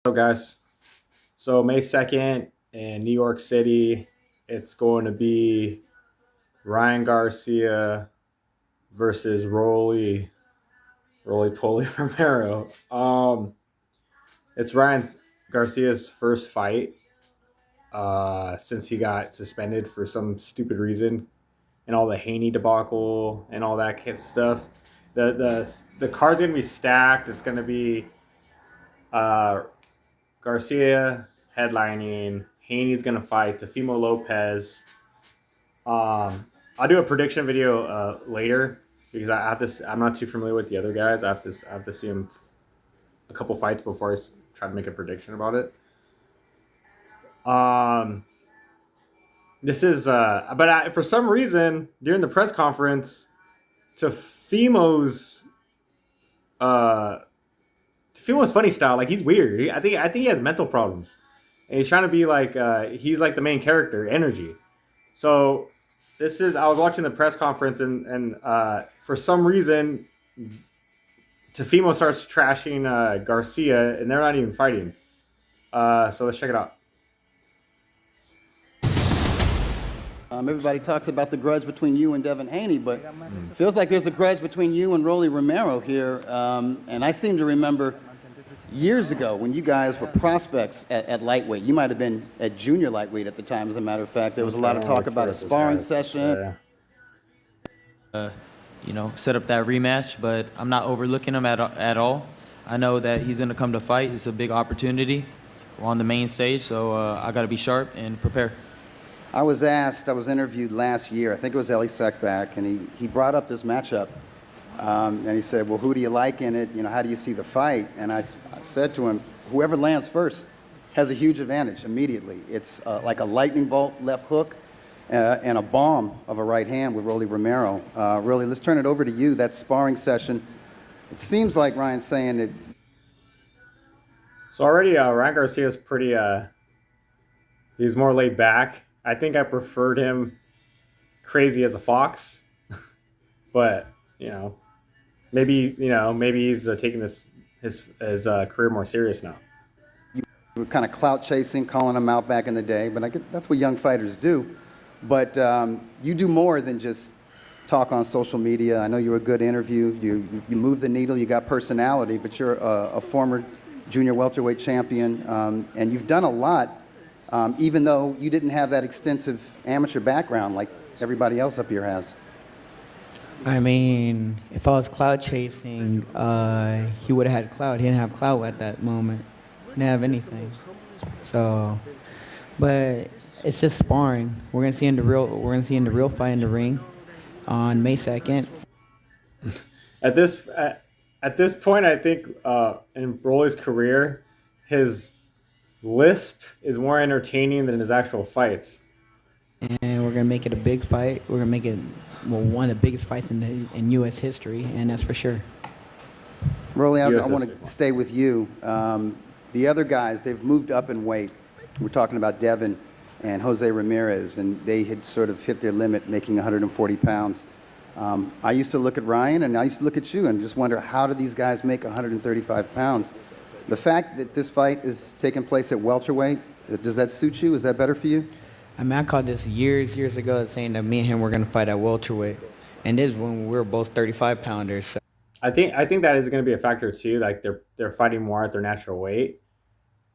So guys, so May 2nd in New York City, it's going to be Ryan Garcia versus Roly Poly Romero. It's Ryan Garcia's first fight since he got suspended for some stupid reason, and all the Haney debacle and all that kind of stuff. The card's gonna be stacked. It's gonna be uh, Garcia headlining. Haney's gonna fight Teofimo Lopez. I'll do a prediction video later because I have to. I'm not too familiar with the other guys. I have to see him a couple fights before I try to make a prediction about it. This is for some reason during the press conference, Teofimo's funny style, like he's weird. I think he has mental problems, and he's trying to be like he's like the main character energy. So I was watching the press conference and for some reason Teofimo starts trashing Garcia, and they're not even fighting. So let's check it out. Everybody talks about the grudge between you and Devin Haney, but it feels like there's a grudge between you and Roly Romero here. And I seem to remember years ago when you guys were prospects at lightweight. You might have been at junior lightweight at the time, as a matter of fact. There was a lot of talk about a sparring session. Set up that rematch, but I'm not overlooking him at all. I know that he's going to come to fight. It's a big opportunity. We're on the main stage, so I got to be sharp and prepare. I was interviewed last year, I think it was Ellie Seckback, and he brought up this matchup. And he said, well, who do you like in it? How do you see the fight? And I said to him, whoever lands first has a huge advantage immediately. It's like a lightning bolt left hook and a bomb of a right hand with Roly Romero. Really, let's turn it over to you, that sparring session. It seems like Ryan's saying that. So already Ryan Garcia's pretty, he's more laid back. I think I preferred him crazy as a fox, but maybe he's taking his career more serious now. You were kind of clout chasing, calling him out back in the day, but that's what young fighters do. But you do more than just talk on social media. I know you're a good interview. You move the needle. You got personality, but you're a former junior welterweight champion, and you've done a lot. Even though you didn't have that extensive amateur background like everybody else up here has. I mean, if I was cloud chasing, he would have had cloud. He didn't have cloud at that moment. He didn't have anything. So, but it's just sparring. We're gonna see in the real fight in the ring on May 2nd. At this point, I think in Broly's career, his lisp is more entertaining than his actual fights. And we're gonna make it a big fight. We're gonna make it one of the biggest fights in U.S. history, and that's for sure. Roly, I want to stay with you. The other guys, they've moved up in weight. We're talking about Devin and Jose Ramirez, and they had sort of hit their limit, making 140 pounds. I used to look at Ryan, and I used to look at you, and just wonder, how do these guys make 135 pounds? The fact that this fight is taking place at welterweight, does that suit you? Is that better for you? I mean, I called this years ago, saying that me and him were going to fight at welterweight. And this is when we were both 35-pounders. So. I think that is going to be a factor, too. Like, they're fighting more at their natural weight.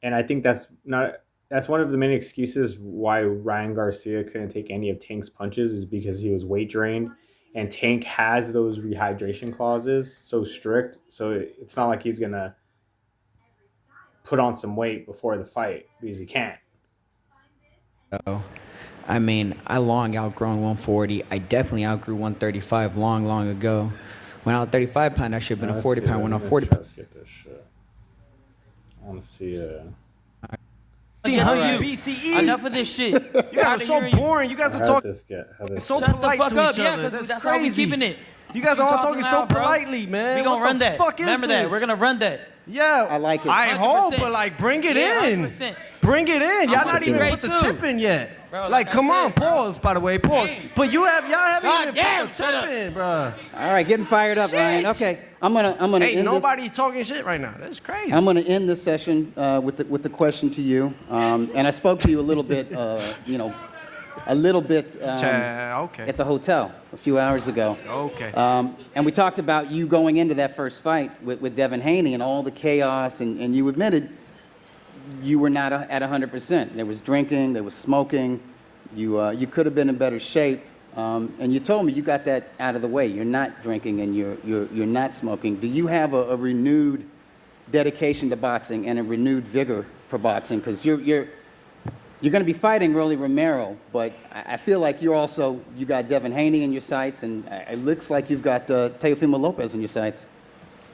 And I think that's one of the main excuses why Ryan Garcia couldn't take any of Tank's punches, is because he was weight drained. And Tank has those rehydration clauses so strict. So it's not like he's going to put on some weight before the fight, because he can't. So, I mean, I long outgrown 140. I definitely outgrew 135 long ago. When I was 35 pound, I should have been a 40 pound. When I was 40 pound. I want to see BCE. Enough of this shit. You guys are so boring. You guys are talking so polite to each other. That's how we keeping it. You guys are all talking so politely, man. We gonna run that. Remember that. We're gonna run that. Yeah, I like it. I hope, but bring it in. 100%. Bring it in. Y'all I'm not even great put the too. tip in yet. Bro, Like, I come said, on, pause. By the way, pause. But y'all haven't God even damn, put shut up. in, bro. All right, getting fired up, Ryan. Okay, I'm gonna Hey, end this. nobody talking shit right now. That's crazy. I'm gonna end this session with the question to you. And I spoke to you a little bit, Okay. at the hotel a few hours ago. Okay. And we talked about you going into that first fight with Devin Haney and all the chaos, and you admitted you were not at 100%. There was drinking, there was smoking. You could have been in better shape. And you told me you got that out of the way. You're not drinking and you're not smoking. Do you have a renewed dedication to boxing and a renewed vigor for boxing? Because you're going to be fighting Rolly Romero, but I feel like you got Devin Haney in your sights, and it looks like you've got Teofimo Lopez in your sights.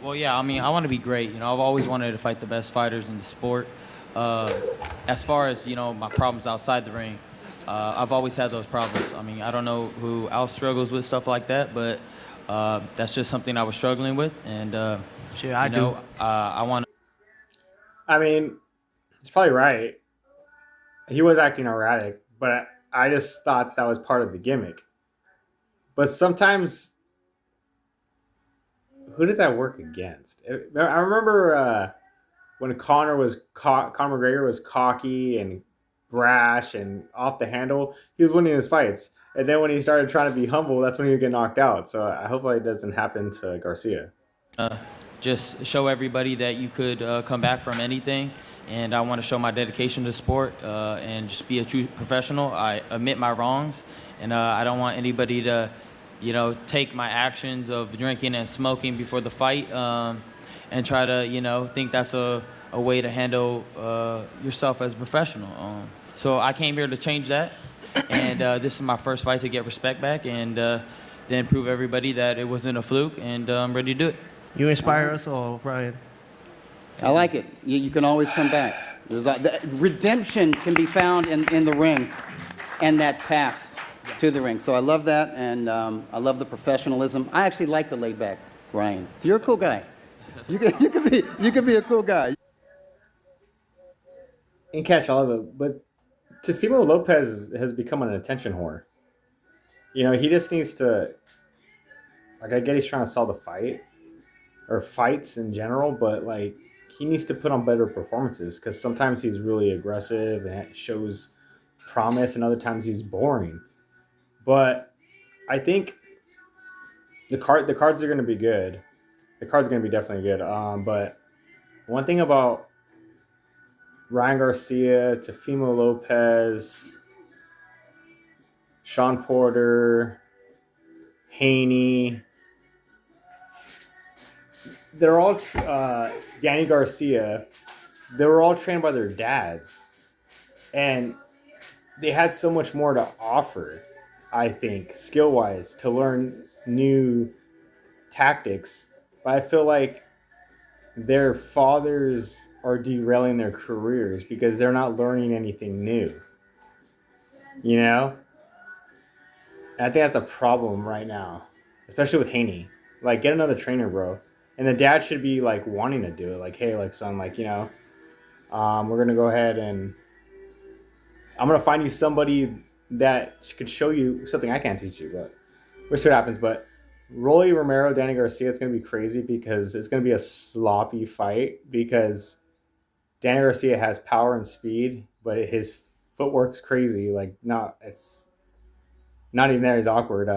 Well, yeah, I mean, I want to be great. You know, I've always wanted to fight the best fighters in the sport. As far as, my problems outside the ring, I've always had those problems. I mean, I don't know who else struggles with stuff like that, but that's just something I was struggling with. And, Shit, I do. I want to. I mean, he's probably right. He was acting erratic, but I just thought that was part of the gimmick. But sometimes, who did that work against? I remember when Conor McGregor was cocky and brash and off the handle, he was winning his fights. And then when he started trying to be humble, that's when he would get knocked out. So I hope it doesn't happen to Garcia. Just show everybody that you could come back from anything. And I want to show my dedication to sport and just be a true professional. I admit my wrongs, and I don't want anybody to, take my actions of drinking and smoking before the fight and try to, think that's a way to handle yourself as a professional. So I came here to change that, and this is my first fight to get respect back and then prove everybody that it wasn't a fluke, and I'm ready to do it. You inspire us all, Brian. I like it. You can always come back. Redemption can be found in the ring and that path to the ring. So I love that, and I love the professionalism. I actually like the laid back, Brian. You're a cool guy. You can be a cool guy. And catch all of it. But Teofimo Lopez has become an attention whore. He just needs to, I get he's trying to sell the fight or fights in general, but he needs to put on better performances because sometimes he's really aggressive and shows promise, and other times he's boring. But I think the cards are going to be good. The cards are going to be definitely good. But one thing about Ryan Garcia, Teofimo Lopez, Sean Porter, Haney, they're all Danny Garcia. They were all trained by their dads, and they had so much more to offer. I think skill-wise to learn new tactics, but I feel like their fathers are derailing their careers because they're not learning anything new. And I think that's a problem right now, especially with Haney. Get another trainer, bro. And the dad should be wanting to do it. Hey, son, we're gonna go ahead and I'm gonna find you somebody that could show you something I can't teach you. But we'll see what happens. But Rolly Romero, Danny Garcia, it's gonna be crazy because it's gonna be a sloppy fight because Danny Garcia has power and speed, but his footwork's crazy. It's not even there. He's awkward.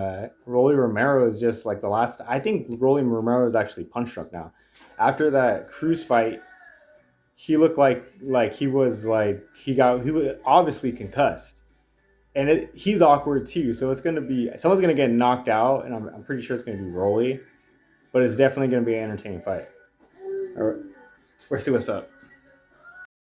Rolly Romero is just the last. I think Rolly Romero is actually punch drunk now. After that Cruz fight, he looked like he was he was obviously concussed, and he's awkward too. So it's gonna be someone's gonna get knocked out, and I'm pretty sure it's gonna be Rolly, but it's definitely gonna be an entertaining fight. All right, let's see what's up.